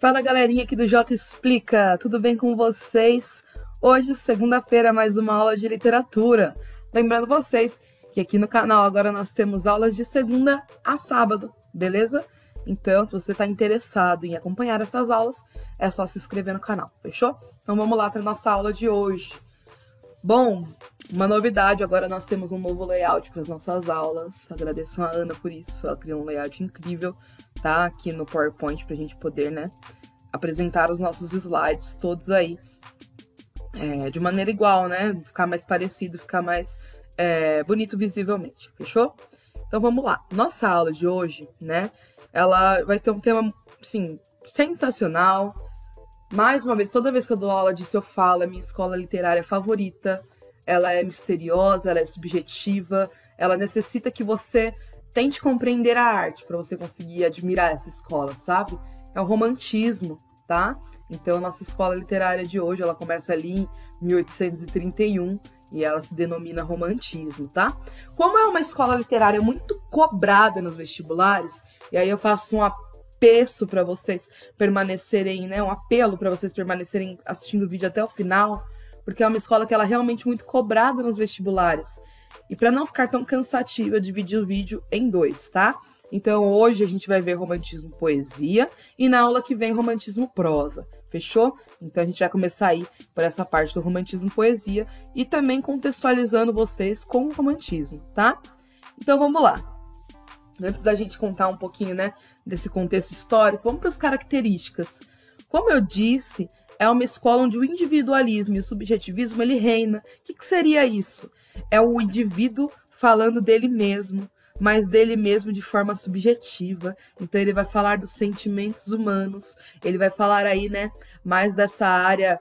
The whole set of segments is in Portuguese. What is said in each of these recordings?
Fala galerinha aqui do Jota Explica, tudo bem com vocês? Hoje, segunda-feira, mais uma aula de literatura. Lembrando vocês que aqui no canal agora nós temos aulas de segunda a sábado, beleza? Então, se você está interessado em acompanhar essas aulas, é só se inscrever no canal, fechou? Então vamos lá para a nossa aula de hoje. Bom, uma novidade, agora nós temos um novo layout para as nossas aulas. Agradeço a Ana por isso, ela criou um layout incrível, tá? Aqui no PowerPoint para a gente poder, né, apresentar os nossos slides todos aí de maneira igual, né? Ficar mais parecido, ficar mais bonito visivelmente, fechou? Então vamos lá. Nossa aula de hoje, né, ela vai ter um tema, assim, sensacional. Mais uma vez, toda vez que eu dou aula disso eu falo, é minha escola literária favorita, ela é misteriosa, ela é subjetiva, ela necessita que você tente compreender a arte para você conseguir admirar essa escola, sabe? É o romantismo, tá? Então, a nossa escola literária de hoje, ela começa ali em 1831 e ela se denomina romantismo, tá? Como é uma escola literária muito cobrada nos vestibulares, e aí eu faço um apeço para vocês permanecerem, né? Um apelo para vocês permanecerem assistindo o vídeo até o final, porque é uma escola que ela é realmente muito cobrada nos vestibulares. E para não ficar tão cansativa, eu dividi o vídeo em dois, tá? Então hoje a gente vai ver romantismo poesia e na aula que vem romantismo prosa, fechou? Então a gente vai começar aí por essa parte do romantismo poesia e também contextualizando vocês com o romantismo, tá? Então vamos lá. Antes da gente contar um pouquinho, né, desse contexto histórico, vamos para as características. Como eu disse, é uma escola onde o individualismo e o subjetivismo ele reina. O que seria isso? É o indivíduo falando dele mesmo, mas dele mesmo de forma subjetiva. Então ele vai falar dos sentimentos humanos, ele vai falar aí, né, mais dessa área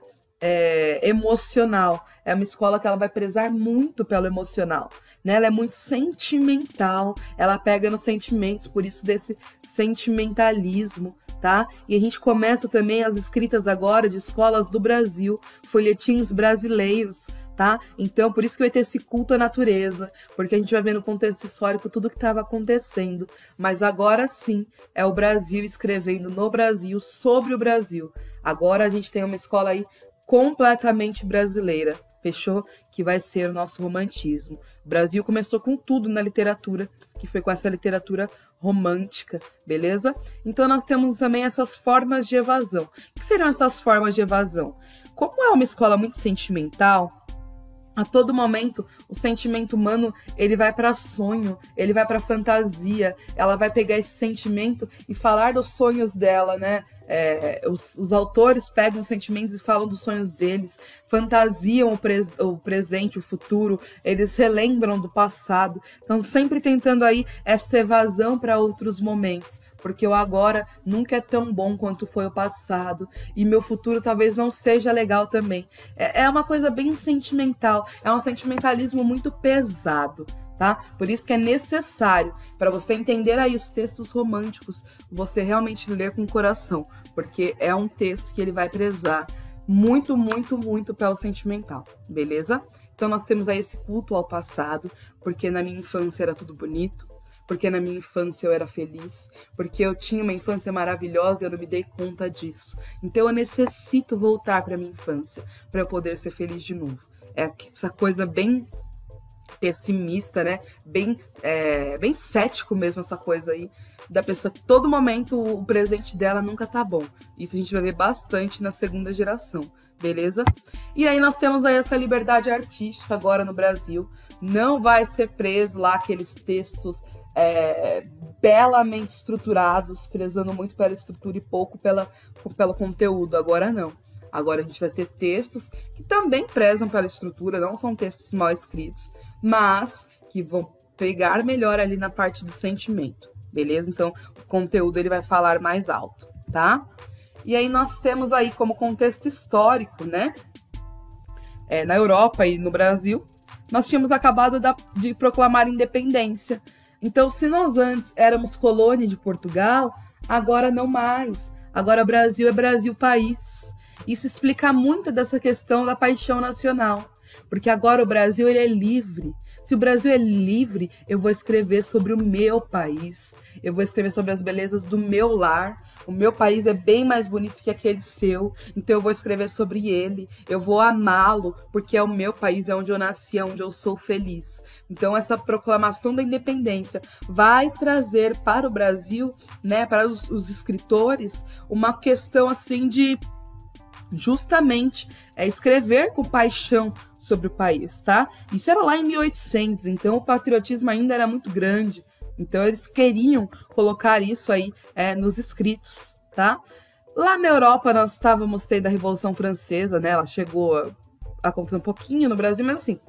emocional. É uma escola que ela vai prezar muito pelo emocional, né? Ela é muito sentimental, ela pega nos sentimentos, por isso desse sentimentalismo, tá? E a gente começa também as escritas agora de escolas do Brasil, folhetins brasileiros, tá? Então, por isso que vai ter esse culto à natureza, porque a gente vai ver no contexto histórico tudo que estava acontecendo, mas agora sim é o Brasil escrevendo no Brasil, sobre o Brasil. Agora a gente tem uma escola aí completamente brasileira, fechou? Que vai ser o nosso romantismo. O Brasil começou com tudo na literatura, que foi com essa literatura romântica, beleza? Então nós temos também essas formas de evasão. O que serão essas formas de evasão? Como é uma escola muito sentimental, a todo momento o sentimento humano ele vai para sonho, ele vai para fantasia, ela vai pegar esse sentimento e falar dos sonhos dela, né? Os autores pegam os sentimentos e falam dos sonhos deles, fantasiam o presente, o futuro, eles relembram do passado, estão sempre tentando aí essa evasão para outros momentos, porque o agora nunca é tão bom quanto foi o passado, e meu futuro talvez não seja legal também. É uma coisa bem sentimental, é um sentimentalismo muito pesado, tá? Por isso que é necessário, para você entender aí os textos românticos, você realmente ler com o coração, porque é um texto que ele vai prezar muito, muito, muito pelo sentimental, beleza? Então nós temos aí esse culto ao passado, porque na minha infância era tudo bonito, porque na minha infância eu era feliz, porque eu tinha uma infância maravilhosa e eu não me dei conta disso. Então eu necessito voltar para minha infância, para eu poder ser feliz de novo. É essa coisa bem pessimista, né? Bem cético mesmo, essa coisa aí da pessoa que todo momento o presente dela nunca tá bom. Isso a gente vai ver bastante na segunda geração, beleza? E aí nós temos aí essa liberdade artística agora no Brasil. Não vai ser preso lá aqueles textos belamente estruturados, prezando muito pela estrutura e pouco pelo conteúdo. Agora não. Agora a gente vai ter textos que também prezam pela estrutura, não são textos mal escritos, mas que vão pegar melhor ali na parte do sentimento, beleza? Então, o conteúdo ele vai falar mais alto, tá? E aí nós temos aí como contexto histórico, né? Na Europa e no Brasil, nós tínhamos acabado de proclamar independência. Então, se nós antes éramos colônia de Portugal, agora não mais. Agora Brasil é Brasil país. Isso explica muito dessa questão da paixão nacional, porque agora o Brasil ele é livre. Se o Brasil é livre, eu vou escrever sobre o meu país. Eu vou escrever sobre as belezas do meu lar. O meu país é bem mais bonito que aquele seu, então eu vou escrever sobre ele. Eu vou amá-lo, porque é o meu país, é onde eu nasci, é onde eu sou feliz. Então essa proclamação da independência vai trazer para o Brasil, né, para os escritores, uma questão assim de justamente escrever com paixão sobre o país, tá? Isso era lá em 1800, então o patriotismo ainda era muito grande. Então eles queriam colocar isso aí nos escritos, tá? Lá na Europa nós estávamos tendo a Revolução Francesa, né? Ela chegou a acontecer um pouquinho no Brasil, mas assim,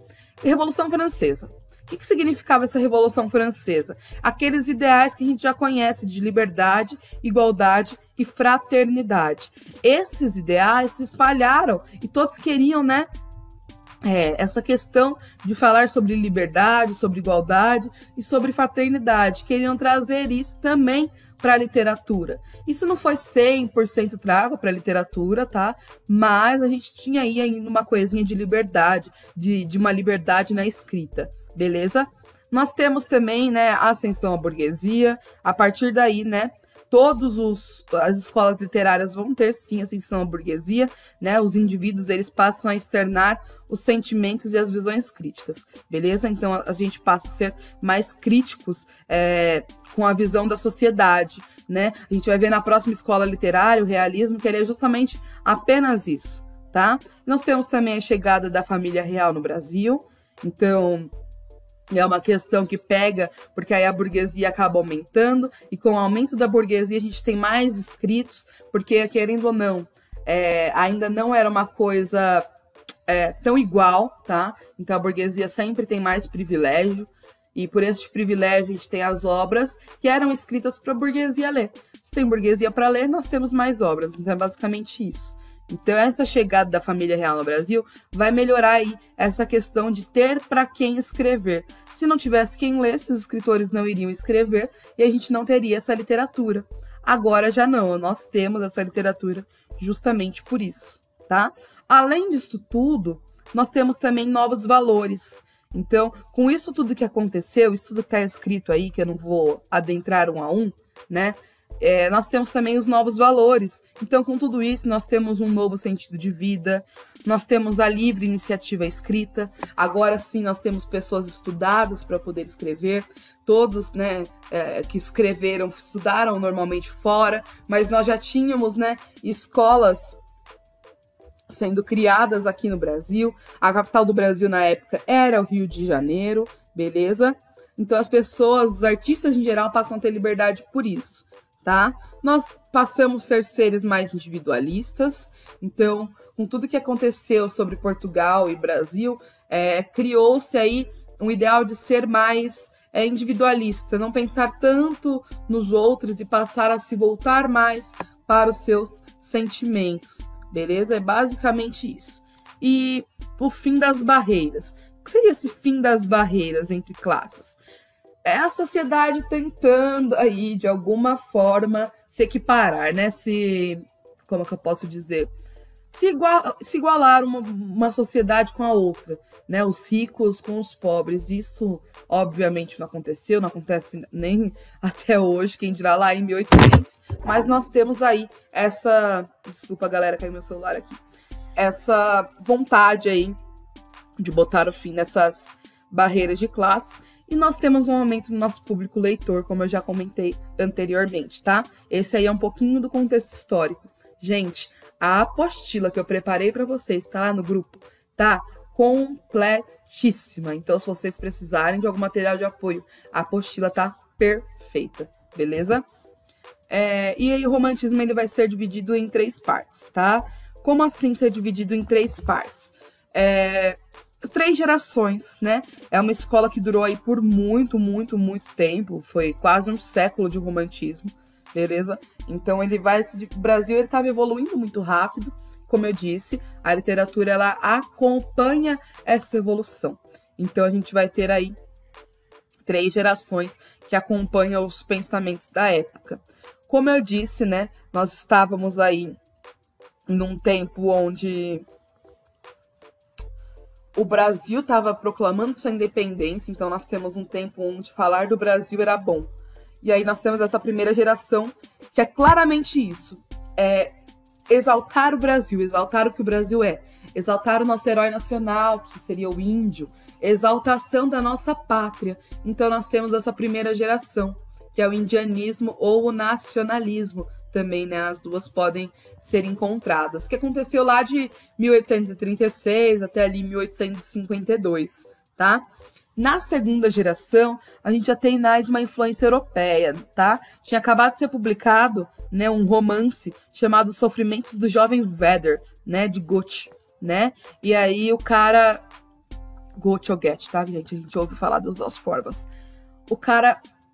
Revolução Francesa. O que significava essa Revolução Francesa? Aqueles ideais que a gente já conhece de liberdade, igualdade e fraternidade. Esses ideais se espalharam e todos queriam, né? Essa questão de falar sobre liberdade, sobre igualdade e sobre fraternidade. Queriam trazer isso também para a literatura. Isso não foi 100% trago para a literatura, tá? Mas a gente tinha aí ainda uma coisinha de liberdade, de uma liberdade na escrita, beleza? Nós temos também, né, a ascensão à burguesia. A partir daí, né, as escolas literárias vão ter sim ascensão à burguesia, né? Os indivíduos eles passam a externar os sentimentos e as visões críticas, beleza? Então a gente passa a ser mais críticos com a visão da sociedade, né? A gente vai ver na próxima escola literária o realismo, que ele é justamente apenas isso, tá? Nós temos também a chegada da família real no Brasil, então é uma questão que pega, porque aí a burguesia acaba aumentando, e com o aumento da burguesia a gente tem mais escritos, porque, querendo ou não, ainda não era uma coisa tão igual, tá? Então a burguesia sempre tem mais privilégio, e por este privilégio a gente tem as obras que eram escritas para a burguesia ler. Se tem burguesia para ler, nós temos mais obras, então é basicamente isso. Então, essa chegada da família real no Brasil vai melhorar aí essa questão de ter para quem escrever. Se não tivesse quem lesse, os escritores não iriam escrever e a gente não teria essa literatura. Agora já não, nós temos essa literatura justamente por isso, tá? Além disso tudo, nós temos também novos valores. Então, com isso tudo que aconteceu, isso tudo que está escrito aí, que eu não vou adentrar um a um, né? Nós temos também os novos valores. Então, com tudo isso, nós temos um novo sentido de vida, nós temos a livre iniciativa escrita, agora sim nós temos pessoas estudadas para poder escrever, todos, né, que escreveram, estudaram normalmente fora, mas nós já tínhamos, né, escolas sendo criadas aqui no Brasil. A capital do Brasil na época era o Rio de Janeiro, beleza? Então as pessoas, os artistas em geral, passam a ter liberdade por isso. Tá? Nós passamos a ser seres mais individualistas, então, com tudo que aconteceu sobre Portugal e Brasil, criou-se aí um ideal de ser mais individualista, não pensar tanto nos outros e passar a se voltar mais para os seus sentimentos, beleza? É basicamente isso. E o fim das barreiras. O que seria esse fim das barreiras entre classes? É a sociedade tentando aí, de alguma forma, se equiparar, né? Como é que eu posso dizer? Se igualar uma sociedade com a outra, né? Os ricos com os pobres. Isso, obviamente, não aconteceu, não acontece nem até hoje, quem dirá lá em 1800. Mas nós temos aí essa... Desculpa, galera, caiu meu celular aqui. Essa vontade aí de botar o fim nessas barreiras de classe. E nós temos um aumento no nosso público leitor, como eu já comentei anteriormente, tá? Esse aí é um pouquinho do contexto histórico. Gente, a apostila que eu preparei para vocês, tá lá no grupo, tá completíssima. Então, se vocês precisarem de algum material de apoio, a apostila tá perfeita, beleza? E aí o romantismo ele vai ser dividido em 3 partes, tá? Como assim ser dividido em 3 partes? 3 gerações, né? É uma escola que durou aí por muito, muito, muito tempo. Foi quase um século de romantismo, beleza? Então o Brasil ele estava evoluindo muito rápido, como eu disse. A literatura ela acompanha essa evolução. Então a gente vai ter aí 3 gerações que acompanham os pensamentos da época. Como eu disse, né? Nós estávamos aí num tempo onde o Brasil estava proclamando sua independência, então nós temos um tempo onde falar do Brasil era bom. E aí nós temos essa primeira geração que é claramente isso, é exaltar o Brasil, exaltar o que o Brasil é, exaltar o nosso herói nacional, que seria o índio, exaltação da nossa pátria. Então nós temos essa primeira geração, que é o indianismo ou o nacionalismo também, né? As duas podem ser encontradas, que aconteceu lá de 1836 até ali 1852, tá? Na segunda geração, a gente já tem mais uma influência europeia, tá? Tinha acabado de ser publicado, né, um romance chamado Sofrimentos do Jovem Werther, né, de Goethe, né? E aí o cara... Goethe ou Goethe, tá, gente? A gente ouve falar das duas formas.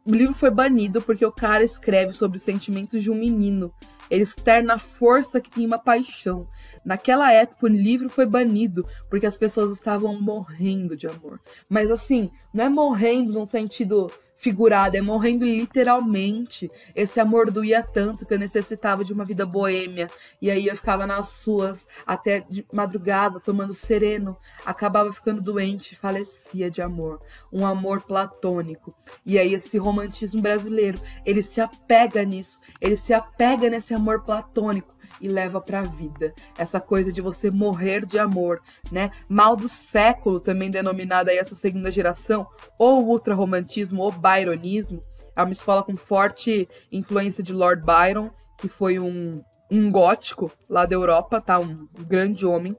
O livro foi banido porque o cara escreve sobre os sentimentos de um menino. Ele externa a força que tem uma paixão. Naquela época, o livro foi banido porque as pessoas estavam morrendo de amor. Mas assim, não é morrendo num sentido figurado, é morrendo literalmente. Esse amor doía tanto que eu necessitava de uma vida boêmia. E aí eu ficava nas ruas até de madrugada, tomando sereno. Acabava ficando doente, falecia de amor. Um amor platônico. E aí esse romantismo brasileiro, ele se apega nisso. Ele se apega nesse amor platônico e leva pra vida. Essa coisa de você morrer de amor, né? Mal do século, também denominada aí essa segunda geração, ou ultrarromantismo, ou byronismo. É uma escola com forte influência de Lord Byron, que foi um gótico lá da Europa, tá? Um grande homem.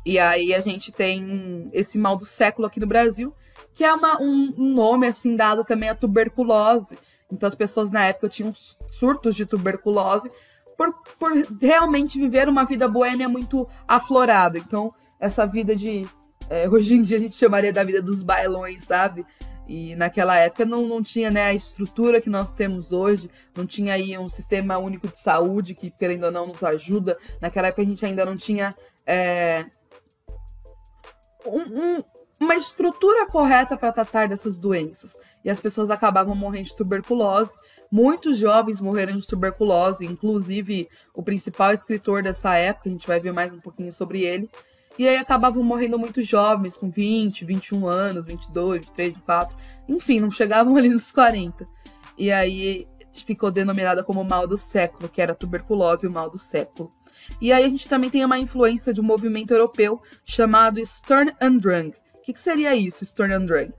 E aí a gente tem esse mal do século aqui no Brasil, que é um nome assim dado também à tuberculose. Então as pessoas na época tinham surtos de tuberculose por realmente viver uma vida boêmia muito aflorada. Então essa vida de... hoje em dia a gente chamaria da vida dos bailões, sabe? E naquela época não tinha, né, a estrutura que nós temos hoje, não tinha aí um sistema único de saúde que, querendo ou não, nos ajuda. Naquela época a gente ainda não tinha uma estrutura correta para tratar dessas doenças. E as pessoas acabavam morrendo de tuberculose. Muitos jovens morreram de tuberculose, inclusive o principal escritor dessa época, a gente vai ver mais um pouquinho sobre ele. E aí acabavam morrendo muito jovens, com 20, 21 anos, 22, 23, 24, enfim, não chegavam ali nos 40. E aí ficou denominada como o mal do século, que era a tuberculose e o mal do século. E aí a gente também tem uma influência de um movimento europeu chamado Sturm und Drang. O que seria isso, Sturm und Drang?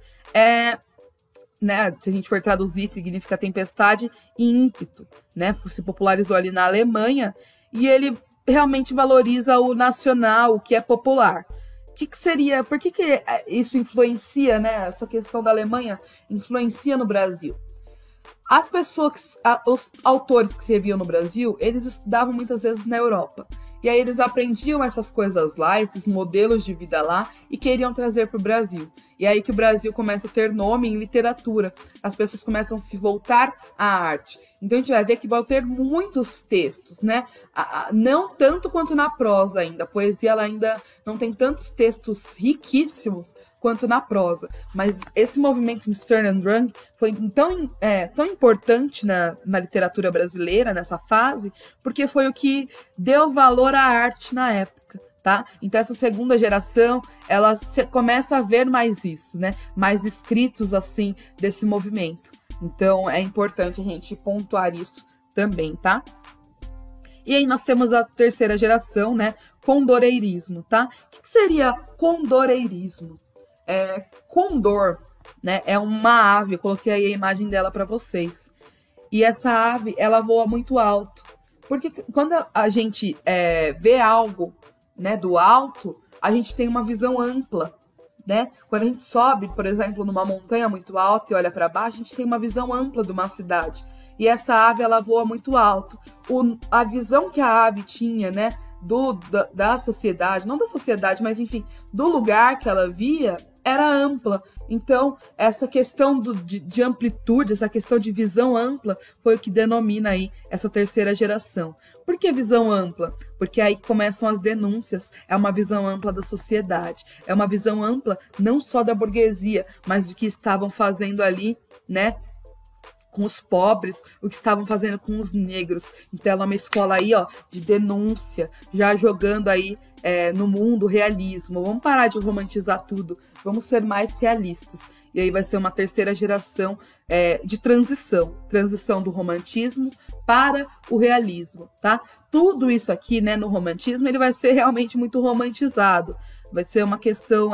Né, se a gente for traduzir, significa tempestade e ímpeto, né? Se popularizou ali na Alemanha e ele realmente valoriza o nacional, o que é popular. O que seria, por que isso influencia, né? Essa questão da Alemanha influencia no Brasil? As pessoas, os autores que escreviam no Brasil, eles estudavam muitas vezes na Europa. E aí eles aprendiam essas coisas lá, esses modelos de vida lá, e queriam trazer para o Brasil. E aí que o Brasil começa a ter nome em literatura. As pessoas começam a se voltar à arte. Então a gente vai ver que vão ter muitos textos, né? Não tanto quanto na prosa ainda. A poesia ela ainda não tem tantos textos riquíssimos quanto na prosa. Mas esse movimento Sturm und Drang foi tão importante na literatura brasileira, nessa fase, porque foi o que deu valor à arte na época. Tá? Então essa segunda geração, ela começa a ver mais isso, né? Mais escritos assim desse movimento. Então é importante a gente pontuar isso também, tá? E aí nós temos a terceira geração, né? Condoreirismo, tá? O que seria condoreirismo? Condor, né? É uma ave, eu coloquei aí a imagem dela para vocês. E essa ave, ela voa muito alto. Porque quando a gente vê algo, né, do alto, a gente tem uma visão ampla, né? Quando a gente sobe, por exemplo, numa montanha muito alta e olha para baixo, a gente tem uma visão ampla de uma cidade. E essa ave, ela voa muito alto. A visão que a ave tinha, né, da sociedade, não da sociedade, mas enfim, do lugar que ela via, era ampla. Então, essa questão de amplitude, essa questão de visão ampla, foi o que denomina aí essa terceira geração. Por que visão ampla? Porque aí começam as denúncias, é uma visão ampla da sociedade, é uma visão ampla não só da burguesia, mas do que estavam fazendo ali, né, com os pobres, o que estavam fazendo com os negros. Então ela é uma escola aí, ó, de denúncia, já jogando aí no mundo, realismo. Vamos parar de romantizar tudo, vamos ser mais realistas. E aí vai ser uma terceira geração de transição do romantismo para o realismo, tá? Tudo isso aqui, né, no romantismo, ele vai ser realmente muito romantizado. Vai ser uma questão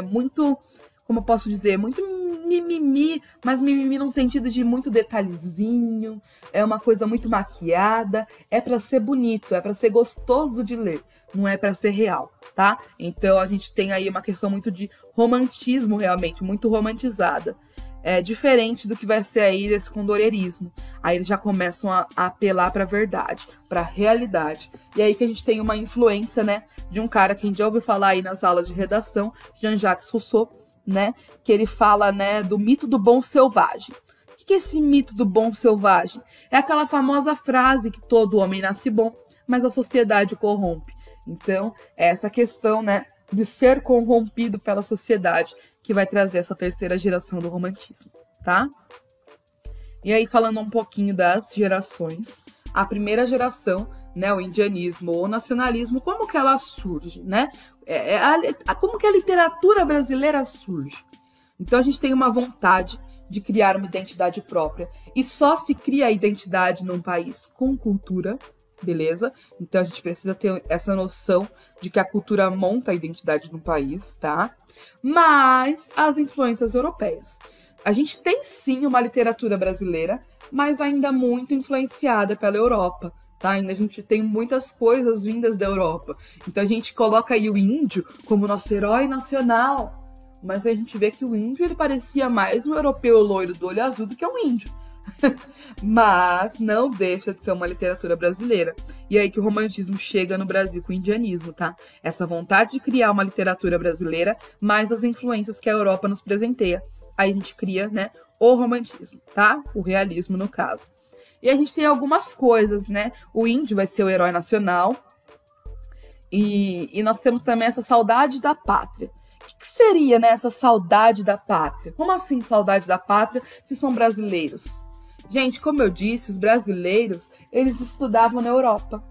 muito, como eu posso dizer, muito mimimi, mas mimimi num sentido de muito detalhezinho, é uma coisa muito maquiada, é para ser bonito, é para ser gostoso de ler, não é para ser real, tá? Então a gente tem aí uma questão muito de romantismo realmente, muito romantizada. É diferente do que vai ser aí desse condoreirismo. Aí eles já começam a apelar para a verdade, para a realidade. E aí que a gente tem uma influência, né, de um cara que a gente já ouviu falar aí nas aulas de redação, Jean-Jacques Rousseau, né, que ele fala, né, do mito do bom selvagem. O que é esse mito do bom selvagem? É aquela famosa frase que todo homem nasce bom, mas a sociedade o corrompe. Então, é essa questão, né, de ser corrompido pela sociedade que vai trazer essa terceira geração do romantismo, tá? E aí, falando um pouquinho das gerações, a primeira geração, né, o indianismo ou nacionalismo, como que ela surge, né? Como que a literatura brasileira surge? Então, a gente tem uma vontade de criar uma identidade própria. E só se cria a identidade num país com cultura, beleza? Então, a gente precisa ter essa noção de que a cultura monta a identidade no país, tá? Mas as influências europeias. A gente tem sim uma literatura brasileira, mas ainda muito influenciada pela Europa, tá? Ainda a gente tem muitas coisas vindas da Europa. Então a gente coloca aí o índio como nosso herói nacional, mas a gente vê que o índio ele parecia mais um europeu loiro do olho azul do que um índio. Mas não deixa de ser uma literatura brasileira. E aí que o romantismo chega no Brasil com o indianismo, tá? Essa vontade de criar uma literatura brasileira, mais as influências que a Europa nos presenteia. Aí a gente cria, né, o romantismo, tá? O realismo, no caso. E a gente tem algumas coisas, né? O índio vai ser o herói nacional. E nós temos também essa saudade da pátria. O que seria, né, essa saudade da pátria? Como assim saudade da pátria se são brasileiros? Gente, como eu disse, os brasileiros, eles estudavam na Europa.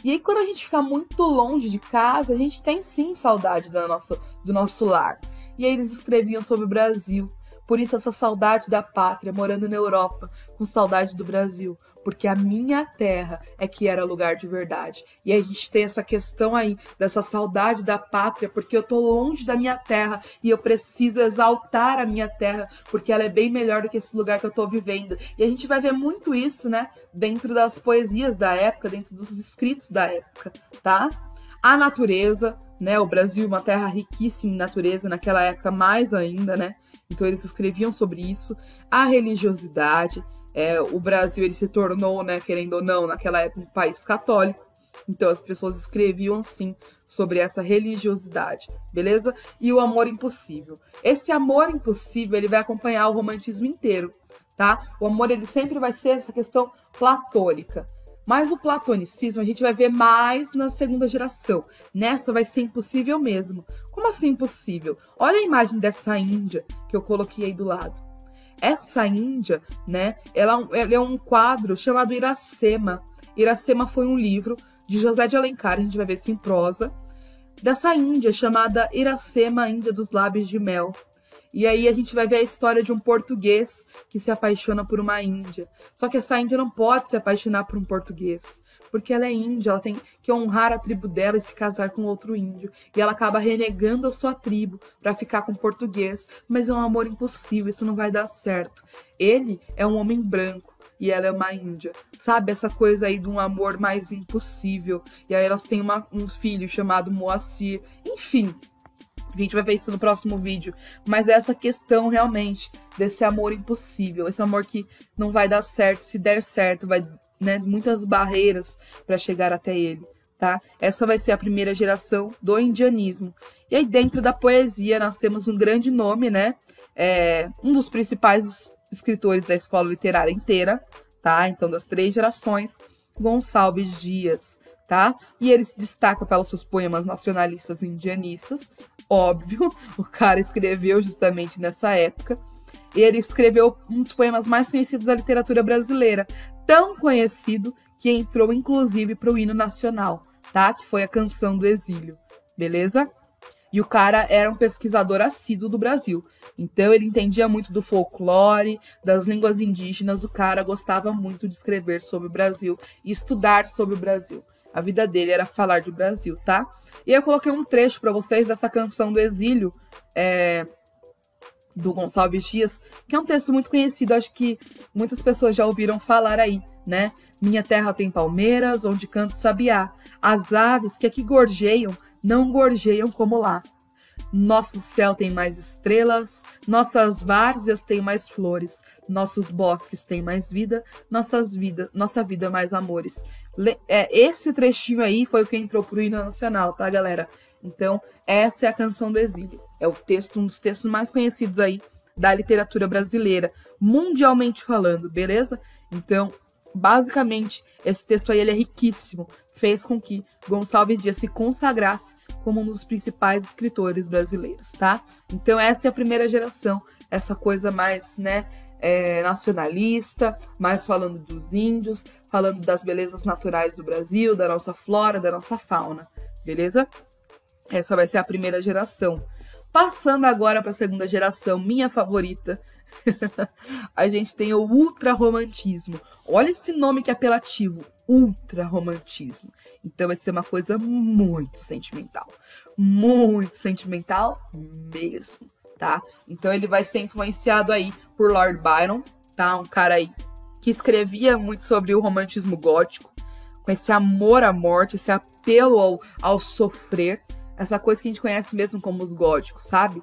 E aí, quando a gente fica muito longe de casa, a gente tem sim saudade do nosso lar. E aí eles escreviam sobre o Brasil. Por isso essa saudade da pátria, morando na Europa, com saudade do Brasil. Porque a minha terra é que era lugar de verdade. E a gente tem essa questão aí, dessa saudade da pátria, porque eu tô longe da minha terra e eu preciso exaltar a minha terra, porque ela é bem melhor do que esse lugar que eu tô vivendo. E a gente vai ver muito isso, né, dentro das poesias da época, dentro dos escritos da época, tá? A natureza, né, o Brasil, uma terra riquíssima em natureza, naquela época mais ainda, né? Então eles escreviam sobre isso. A religiosidade. O Brasil ele se tornou, né, querendo ou não, naquela época um país católico. Então as pessoas escreviam sim sobre essa religiosidade, beleza? E o amor impossível. Esse amor impossível ele vai acompanhar o romantismo inteiro, tá? O amor ele sempre vai ser essa questão platônica. Mas o platonicismo a gente vai ver mais na segunda geração. Nessa vai ser impossível mesmo. Como assim impossível? Olha a imagem dessa Índia que eu coloquei aí do lado. Essa Índia, né, ela é um quadro chamado Iracema. Iracema foi um livro de José de Alencar, a gente vai ver isso em prosa, dessa Índia chamada Iracema, Índia dos Lábios de Mel. E aí a gente vai ver a história de um português que se apaixona por uma índia. Só que essa índia não pode se apaixonar por um português, porque ela é índia, ela tem que honrar a tribo dela e se casar com outro índio. E ela acaba renegando a sua tribo para ficar com o português. Mas é um amor impossível, isso não vai dar certo. Ele é um homem branco e ela é uma índia. Sabe, essa coisa aí de um amor mais impossível. E aí elas têm um filho chamado Moacir. Enfim, a gente vai ver isso no próximo vídeo. Mas é essa questão realmente desse amor impossível. Esse amor que não vai dar certo. Se der certo, vai, né, muitas barreiras para chegar até ele, tá? Essa vai ser a primeira geração do indianismo. E aí dentro da poesia nós temos um grande nome, né? Um dos principais escritores da escola literária inteira, tá? Então das 3 gerações, Gonçalves Dias, tá? E ele se destaca pelos seus poemas nacionalistas e indianistas. Óbvio, o cara escreveu justamente nessa época. E ele escreveu um dos poemas mais conhecidos da literatura brasileira, tão conhecido que entrou inclusive para o hino nacional, tá? Que foi a Canção do Exílio, beleza? E o cara era um pesquisador assíduo do Brasil. Então ele entendia muito do folclore, das línguas indígenas. O cara gostava muito de escrever sobre o Brasil e estudar sobre o Brasil. A vida dele era falar de Brasil, tá? E eu coloquei um trecho para vocês dessa canção do exílio, do Gonçalves Dias, que é um texto muito conhecido, acho que muitas pessoas já ouviram falar aí, né? Minha terra tem palmeiras, onde canta o sabiá. As aves que aqui gorjeiam, não gorjeiam como lá. Nosso céu tem mais estrelas, nossas várzeas têm mais flores, nossos bosques têm mais vida, nossa vida mais amores. Esse trechinho aí foi o que entrou pro hino nacional, tá, galera? Então, essa é a canção do exílio. É um dos textos mais conhecidos aí da literatura brasileira, mundialmente falando, beleza? Então, basicamente, esse texto aí ele é riquíssimo. Fez com que Gonçalves Dias se consagrasse como um dos principais escritores brasileiros, tá? Então essa é a primeira geração, essa coisa mais, né, nacionalista, mais falando dos índios, falando das belezas naturais do Brasil, da nossa flora, da nossa fauna, beleza? Essa vai ser a primeira geração. Passando agora para a segunda geração, minha favorita, a gente tem o ultrarromantismo. Olha esse nome que é apelativo, ultrarromantismo. Então vai ser uma coisa muito sentimental mesmo, tá? Então ele vai ser influenciado aí por Lord Byron, tá? Um cara aí que escrevia muito sobre o romantismo gótico, com esse amor à morte, esse apelo ao sofrer, essa coisa que a gente conhece mesmo como os góticos, sabe?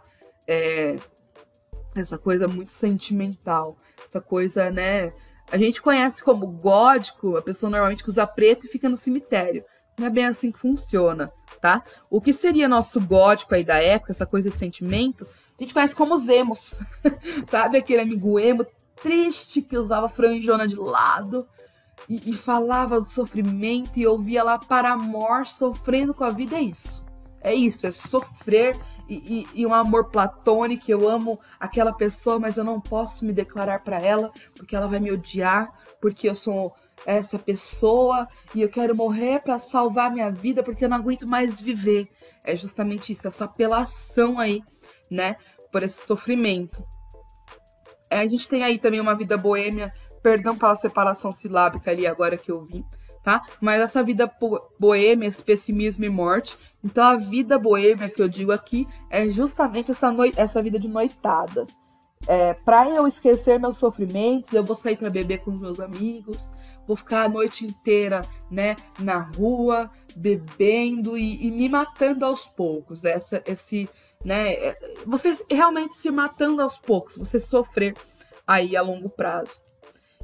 Essa coisa muito sentimental, essa coisa, né? A gente conhece como gótico, a pessoa normalmente usa preto e fica no cemitério. Não é bem assim que funciona, tá? O que seria nosso gótico aí da época, essa coisa de sentimento, a gente conhece como os emos. Sabe aquele amigo emo triste que usava franjona de lado e falava do sofrimento e ouvia lá Paramore sofrendo com a vida? É isso, é sofrer e um amor platônico. Eu amo aquela pessoa, mas eu não posso me declarar para ela, porque ela vai me odiar, porque eu sou essa pessoa e eu quero morrer para salvar minha vida, porque eu não aguento mais viver. É justamente isso, essa apelação aí, né, por esse sofrimento. A gente tem aí também uma vida boêmia, perdão pela separação silábica ali agora que eu vi, tá? Mas essa vida boêmia, esse pessimismo e morte. Então a vida boêmia que eu digo aqui é justamente essa vida de noitada. Pra eu esquecer meus sofrimentos, eu vou sair pra beber com os meus amigos, vou ficar a noite inteira, né, na rua, bebendo e me matando aos poucos. Você realmente se matando aos poucos, você sofrer aí a longo prazo.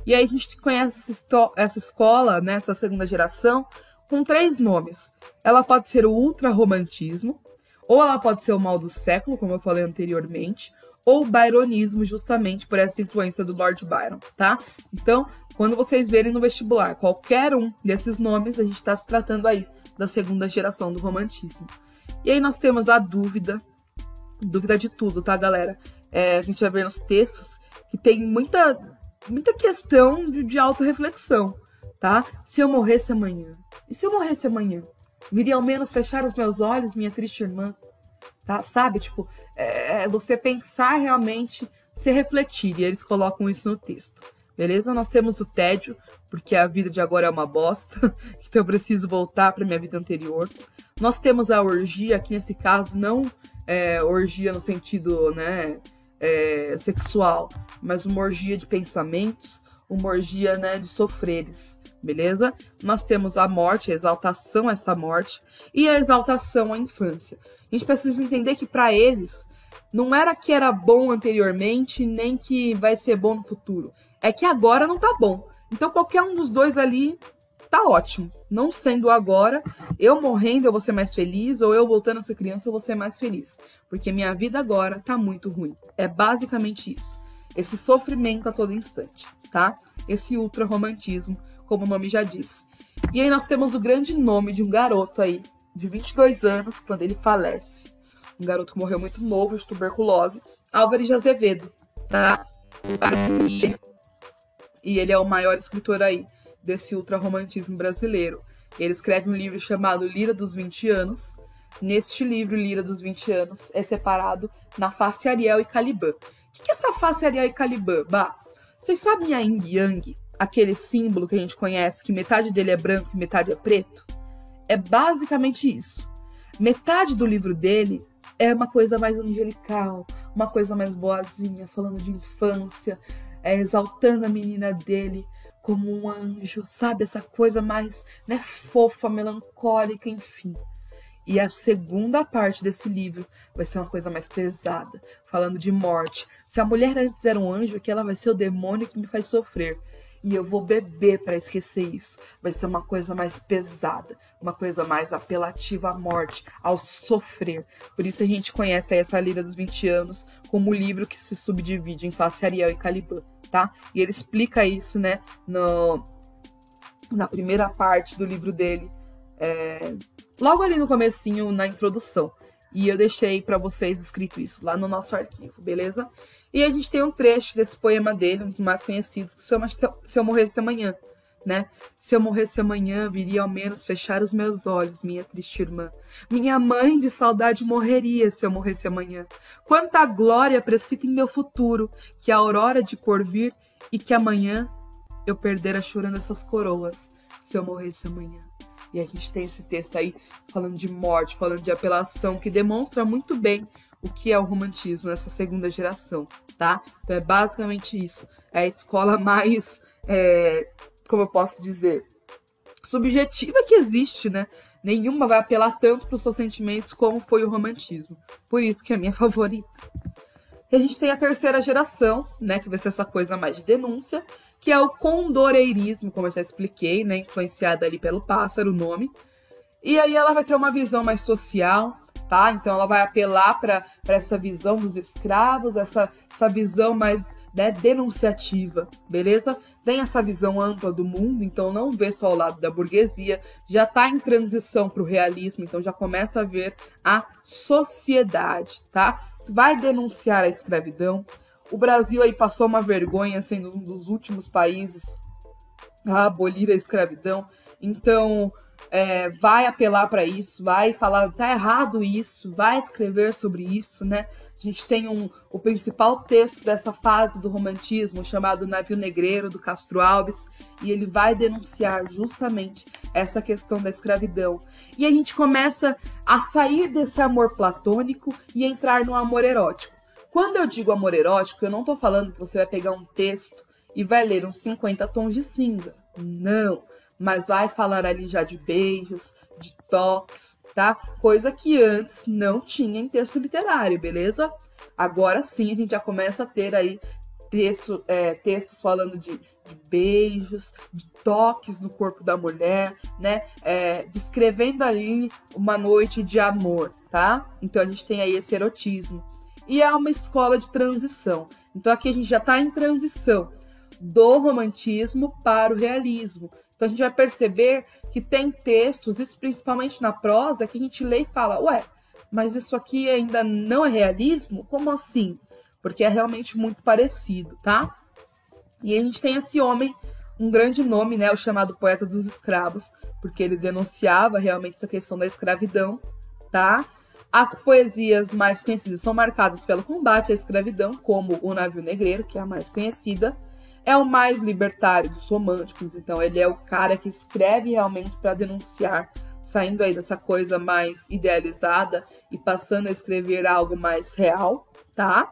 E aí a gente conhece essa escola, né, essa segunda geração, com 3 nomes. Ela pode ser o ultrarromantismo, ou ela pode ser o mal do século, como eu falei anteriormente, ou o byronismo, justamente por essa influência do Lord Byron, tá? Então, quando vocês verem no vestibular qualquer um desses nomes, a gente está se tratando aí da segunda geração do romantismo. E aí nós temos a dúvida de tudo, tá, galera? A gente vai ver nos textos que tem muita questão de autorreflexão, tá? Se eu morresse amanhã? E se eu morresse amanhã? Viria ao menos fechar os meus olhos, minha triste irmã? Tá? Sabe? Tipo, você pensar realmente, se refletir. E eles colocam isso no texto. Beleza? Nós temos o tédio, porque a vida de agora é uma bosta. Então eu preciso voltar para minha vida anterior. Nós temos a orgia, aqui nesse caso, não orgia no sentido, né, sexual, mas uma orgia de pensamentos, uma orgia, né, de sofreres. Beleza? Nós temos a morte, a exaltação a essa morte e a exaltação à infância. A gente precisa entender que para eles não era que era bom anteriormente, nem que vai ser bom no futuro. É que agora não tá bom. Então qualquer um dos dois ali tá ótimo. Não sendo agora, eu morrendo eu vou ser mais feliz, ou eu voltando a ser criança eu vou ser mais feliz. Porque minha vida agora tá muito ruim. É basicamente isso. Esse sofrimento a todo instante, tá? Esse ultrarromantismo, como o nome já diz. E aí nós temos o grande nome de um garoto aí, de 22 anos, quando ele falece. Um garoto que morreu muito novo, de tuberculose, Álvares de Azevedo, tá? E ele é o maior escritor aí desse ultrarromantismo brasileiro. Ele escreve um livro chamado Lira dos 20 Anos, neste livro, Lira dos 20 anos, é separado na face Ariel e Caliban. O que é essa face Ariel e Caliban? Bah, vocês sabem a Yin Yang, aquele símbolo que a gente conhece, que metade dele é branco e metade é preto? É basicamente isso. Metade do livro dele é uma coisa mais angelical, uma coisa mais boazinha, falando de infância, exaltando a menina dele como um anjo, sabe? Essa coisa mais, né, fofa, melancólica, enfim. E a segunda parte desse livro vai ser uma coisa mais pesada, falando de morte. Se a mulher antes era um anjo, aqui ela vai ser o demônio que me faz sofrer. E eu vou beber para esquecer isso. Vai ser uma coisa mais pesada, uma coisa mais apelativa à morte, ao sofrer. Por isso a gente conhece aí essa Lira dos 20 anos como o livro que se subdivide em face Ariel e Caliban, tá? E ele explica isso, né, na primeira parte do livro dele, logo ali no comecinho, na introdução. E eu deixei para vocês escrito isso lá no nosso arquivo, beleza? E a gente tem um trecho desse poema dele, um dos mais conhecidos, que se chama Se Eu Morresse Amanhã, né? Se eu morresse amanhã, viria ao menos fechar os meus olhos, minha triste irmã. Minha mãe de saudade morreria se eu morresse amanhã. Quanta glória precita em meu futuro, que a aurora de cor vir e que amanhã eu perdera chorando essas coroas, se eu morresse amanhã. E a gente tem esse texto aí falando de morte, falando de apelação, que demonstra muito bem o que é o romantismo nessa segunda geração, tá? Então é basicamente isso. É a escola mais, como eu posso dizer, subjetiva que existe, né? Nenhuma vai apelar tanto para os seus sentimentos como foi o romantismo. Por isso que é a minha favorita. E a gente tem a terceira geração, né? Que vai ser essa coisa mais de denúncia, que é o condoreirismo, como eu já expliquei, né? Influenciada ali pelo pássaro, o nome. E aí ela vai ter uma visão mais social, tá? Então ela vai apelar para essa visão dos escravos, essa visão mais, né, denunciativa, beleza? Tem essa visão ampla do mundo, então não vê só o lado da burguesia, já está em transição para o realismo, então já começa a ver a sociedade, tá? Vai denunciar a escravidão. O Brasil aí passou uma vergonha, sendo um dos últimos países a abolir a escravidão. Então, vai apelar para isso, vai falar, tá errado isso, vai escrever sobre isso, né? A gente tem o principal texto dessa fase do romantismo, chamado Navio Negreiro, do Castro Alves, e ele vai denunciar justamente essa questão da escravidão. E a gente começa a sair desse amor platônico e entrar no amor erótico. Quando eu digo amor erótico, eu não tô falando que você vai pegar um texto e vai ler uns 50 tons de cinza. Não, mas vai falar ali já de beijos, de toques, tá? Coisa que antes não tinha em texto literário, beleza? Agora sim a gente já começa a ter aí textos falando de beijos, de toques no corpo da mulher, né? Descrevendo ali uma noite de amor, tá? Então a gente tem aí esse erotismo. E é uma escola de transição. Então aqui a gente já está em transição do romantismo para o realismo. Então a gente vai perceber que tem textos, isso principalmente na prosa, que a gente lê e fala, ué, mas isso aqui ainda não é realismo? Como assim? Porque é realmente muito parecido, tá? E a gente tem esse homem, um grande nome, né, o chamado poeta dos escravos, porque ele denunciava realmente essa questão da escravidão, tá? As poesias mais conhecidas são marcadas pelo combate à escravidão, como o Navio Negreiro, que é a mais conhecida. É o mais libertário dos românticos, então ele é o cara que escreve realmente para denunciar, saindo aí dessa coisa mais idealizada e passando a escrever algo mais real, tá?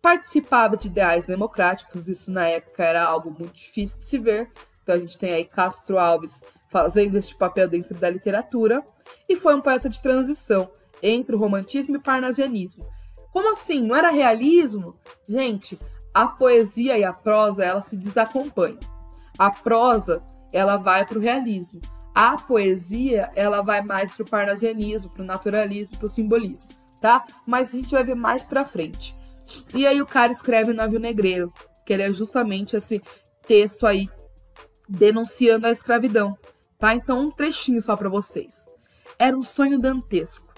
Participava de ideais democráticos, isso na época era algo muito difícil de se ver, então a gente tem aí Castro Alves fazendo esse papel dentro da literatura, e foi um poeta de transição entre o romantismo e o parnasianismo. Como assim? Não era realismo? Gente, a poesia e a prosa, elas se desacompanham. A prosa, ela vai para o realismo. A poesia, ela vai mais para o parnasianismo, para o naturalismo, para o simbolismo, tá? Mas a gente vai ver mais para frente. E aí o cara escreve o Navio Negreiro, que ele é justamente esse texto aí, denunciando a escravidão, tá? Então, um trechinho só para vocês. Era um sonho dantesco.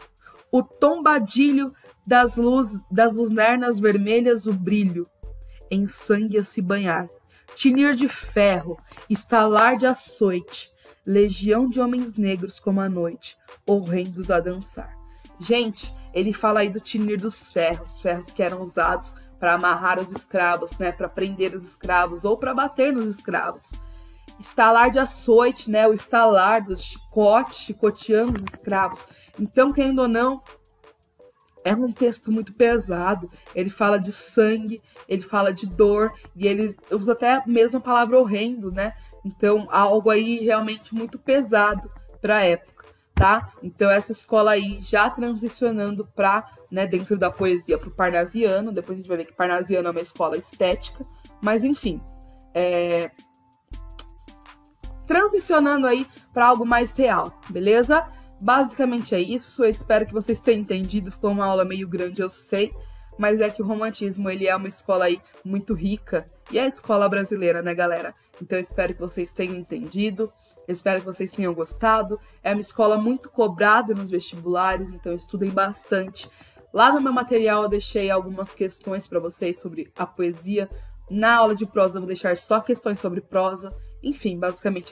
O tombadilho das lucernas vermelhas, o brilho, em sangue a se banhar, tinir de ferro, estalar de açoite, legião de homens negros como a noite, horrendos a dançar. Gente, ele fala aí do tinir dos ferros que eram usados para amarrar os escravos, né, para prender os escravos ou para bater nos escravos. Estalar de açoite, né, o estalar do chicote, chicoteando os escravos. Então, querendo ou não, é um texto muito pesado. Ele fala de sangue, ele fala de dor, e ele usa até a mesma palavra horrendo, né? Então, algo aí realmente muito pesado para a época, tá? Então, essa escola aí já transicionando para, né, dentro da poesia, para o parnasiano. Depois a gente vai ver que parnasiano é uma escola estética, mas enfim, transicionando aí para algo mais real, beleza? Basicamente é isso, eu espero que vocês tenham entendido, ficou uma aula meio grande, eu sei, mas é que o romantismo, ele é uma escola aí muito rica, e é a escola brasileira, né, galera? Então eu espero que vocês tenham entendido, eu espero que vocês tenham gostado, é uma escola muito cobrada nos vestibulares, então estudem bastante. Lá no meu material eu deixei algumas questões para vocês sobre a poesia, na aula de prosa eu vou deixar só questões sobre prosa, enfim, basicamente